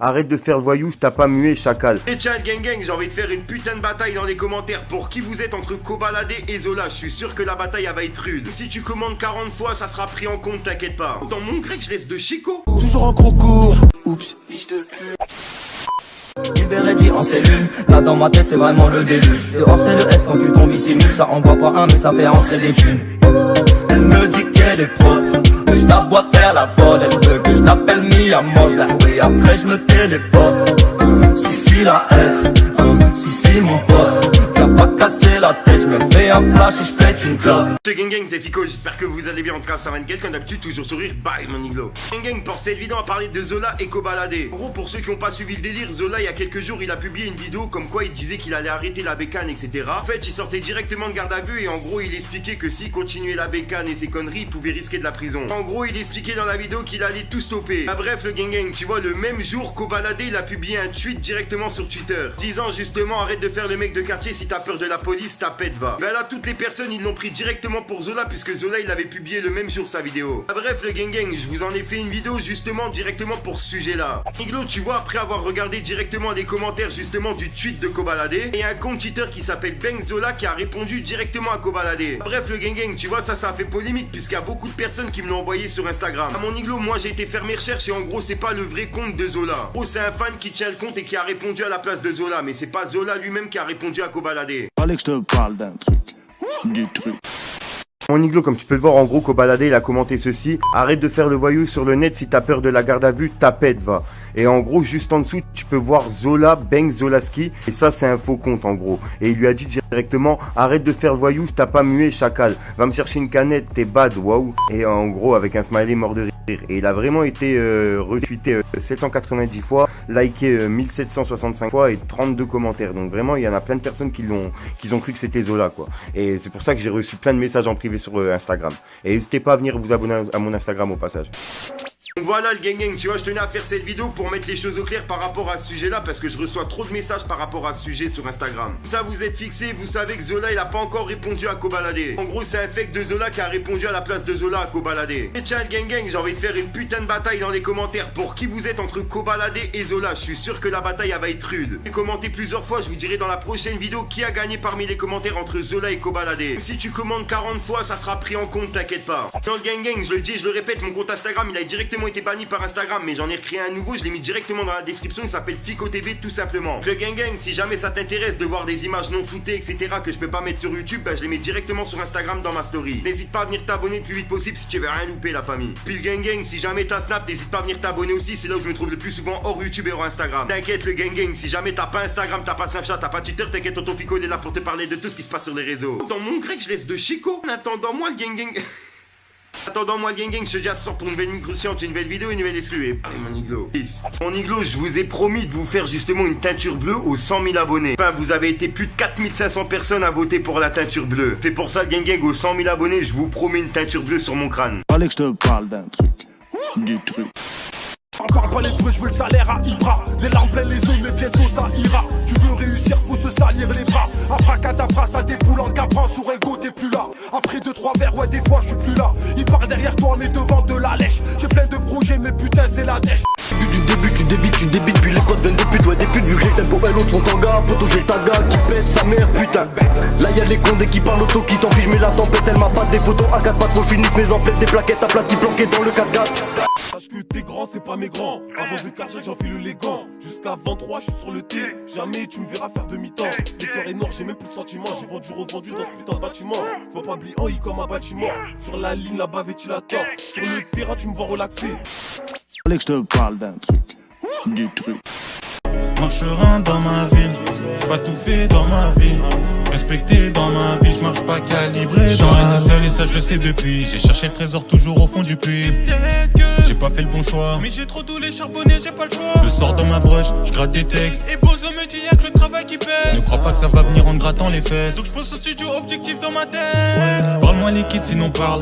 arrête de faire le voyou si t'as pas mué, chacal. Et tiens gang gang, j'ai envie de faire une putain de bataille dans les commentaires pour qui vous êtes entre Kobalade et Zola. Je suis sûr que la bataille elle va être rude. Si tu commandes 40 fois, ça sera pris en compte, t'inquiète pas. Dans mon grec, je laisse de Chico. Toujours en concours. Oups, fiche de pute. Libéré en cellule, là dans ma tête c'est vraiment le déluge. Dehors c'est le S quand tu tombes ici nul, ça envoie pas un mais ça fait entrer des thunes. Elle me dit qu'elle est propre, que je la vois faire la folle. Elle veut que je l'appelle Mia Moche, la oui après je me téléporte. Si la F, si mon pote, viens pas casser la tête, je me fais un flash et je pète une clope. C'est gang gang, c'est Fico, j'espère que vous allez bien. En tout cas ça va nickel, comme d'habitude toujours sourire, bye mon iglo. Gang gang, pour cette vidéo on va parler de Zola et Kobalade. En gros pour ceux qui n'ont pas suivi le délire, Zola il y a quelques jours il a publié une vidéo comme quoi il disait qu'il allait arrêter la bécane etc. En fait il sortait directement de garde à vue et en gros il expliquait que s'il continuait la bécane et ses conneries il pouvait risquer de la prison. En gros il expliquait dans la vidéo qu'il allait tout stopper. Ah, bref le gang gang, tu vois le même jour Kobalade il a publié un tweet directement sur Twitter disant justement arrête de faire le mec de quartier, si t'as peur de la police ta pète va. Ben là toutes les personnes ils l'ont pris directement pour Zola puisque Zola il avait publié le même jour sa vidéo. Ah, bref le gang gang, je vous en ai fait une vidéo justement directement pour ce sujet là. Iglo tu vois après avoir regardé directement les commentaires justement du tweet de Kobalade, et un compte Twitter qui s'appelle Bang Zola qui a répondu directement à Kobalade. Ah, bref le gang gang, tu vois ça a fait polémique puisqu'il y a beaucoup de personnes qui me l'ont envoyé sur Instagram. À mon Iglo moi j'ai été faire mes recherches et en gros c'est pas le vrai compte de Zola. En gros c'est un fan qui tient le compte et qui a répondu à la place de Zola, mais c'est pas Zola lui-même qui a répondu à Kobalade. Fallait que je te parle d'un truc. Du truc. Mon iglo, comme tu peux le voir, en gros, Kobalade, il a commenté ceci. Arrête de faire le voyou sur le net, si t'as peur de la garde à vue, ta pète va. Et en gros, juste en dessous, tu peux voir Zola, Bang Zolaski. Et ça, c'est un faux compte, en gros. Et il lui a dit directement, arrête de faire le voyou si t'as pas mué, chacal. Va me chercher une canette, t'es bad, waouh. Et en gros, avec un smiley mort de rire. Et il a vraiment été retweeté 790 fois, liké 1765 fois et 32 commentaires. Donc vraiment, il y en a plein de personnes qui ont cru que c'était Zola, quoi. Et c'est pour ça que j'ai reçu plein de messages en privé sur Instagram. Et n'hésitez pas à venir vous abonner à mon Instagram au passage. Donc voilà le gang gang, tu vois je tenais à faire cette vidéo pour mettre les choses au clair par rapport à ce sujet là parce que je reçois trop de messages par rapport à ce sujet sur Instagram. Ça vous êtes fixé, vous savez que Zola il a pas encore répondu à Kobalade. En gros c'est un fake de Zola qui a répondu à la place de Zola à Kobalade. Et tiens le gang gang, j'ai envie de faire une putain de bataille dans les commentaires pour qui vous êtes entre Kobalade et Zola. Je suis sûr que la bataille elle va être rude. Et commentez plusieurs fois, je vous dirai dans la prochaine vidéo qui a gagné parmi les commentaires entre Zola et Kobalade. Si tu commandes 40 fois ça sera pris en compte, t'inquiète pas. Dans le gang gang, je le dis et je le répète, mon compte Instagram il a directement été banni par Instagram, mais j'en ai recréé un nouveau, je l'ai mis directement dans la description, il s'appelle Fico TV tout simplement. Le gang gang, si jamais ça t'intéresse de voir des images non floutées etc que je peux pas mettre sur YouTube, bah je les mets directement sur Instagram dans ma story. N'hésite pas à venir t'abonner le plus vite possible si tu veux rien louper la famille. Puis le gang gang, si jamais t'as Snap, n'hésite pas à venir t'abonner aussi, c'est là où je me trouve le plus souvent hors YouTube et hors Instagram. T'inquiète le gang gang, si jamais t'as pas Instagram, t'as pas Snapchat, t'as pas Twitter, t'inquiète tonton Fico il est là pour te parler de tout ce qui se passe sur les réseaux. Dans mon grec je laisse de Chico, en attendant moi le gang gang. Attendant moi gang gang, je te dis à ce soir pour une nouvelle micro une nouvelle vidéo, une nouvelle exclue. Allez mon iglo. Mon iglo, je vous ai promis de vous faire justement une teinture bleue aux 100 000 abonnés. Enfin, vous avez été plus de 4500 personnes à voter pour la teinture bleue. C'est pour ça gang gang, aux 100 000 abonnés, je vous promets une teinture bleue sur mon crâne. Fallait que je te parle d'un truc. Du truc. Parle pas les bruits, je veux le salaire à Ibra. Les larmes pleines les yeux, mais bientôt ça ira. Tu veux réussir, faut se salir les bras. Abracadabra, ça déboule en capran. Sur un go, t'es plus là. Après 2-3 verres, ouais, des fois, je suis plus là. Il part derrière toi, mais devant de la lèche. J'ai plein de projets, mais putain, c'est la dèche. Tu débites, puis les potes viennent des putes, ouais des putes, vu que j'ai le tempo, ben l'autre sont en gars, poto j'ai le taga qui pète sa mère, putain. Là y'a les condés qui parlent auto, qui t'empêchent, mais la tempête elle m'a pas des photos, à 4 pas trop finissent mes emplettes, des plaquettes aplaties planquées dans le 4x4. Sache que t'es grand, c'est pas mes grands. Avant de carjack, j'enfile les gants. Jusqu'à 23, je suis sur le T. Jamais tu me verras faire demi-temps. Le cœur est noir, j'ai même plus de sentiments. J'ai vendu, revendu dans ce putain de bâtiment. Je vois pas en I comme un bâtiment. Sur la ligne, la bavette, il attend. Sur le terrain, tu me vois relaxer. Fallait que je te parle d'un truc. Du truc. Marcherin dans ma ville, pas tout fait dans ma vie. Respecté dans ma vie, je marche pas calibré dans ma vie. Seul et ça je le sais depuis. J'ai cherché le trésor toujours au fond du puits. J'ai pas fait le bon choix, mais j'ai trop doulé charbonné, j'ai pas le choix. Je sors dans ma broche, je gratte des textes. Et Bozo me dit y'a que le travail qui paie. Ne crois pas que ça va venir en te grattant les fesses. Donc je pense au studio objectif dans ma tête. Parle-moi liquide sinon parle.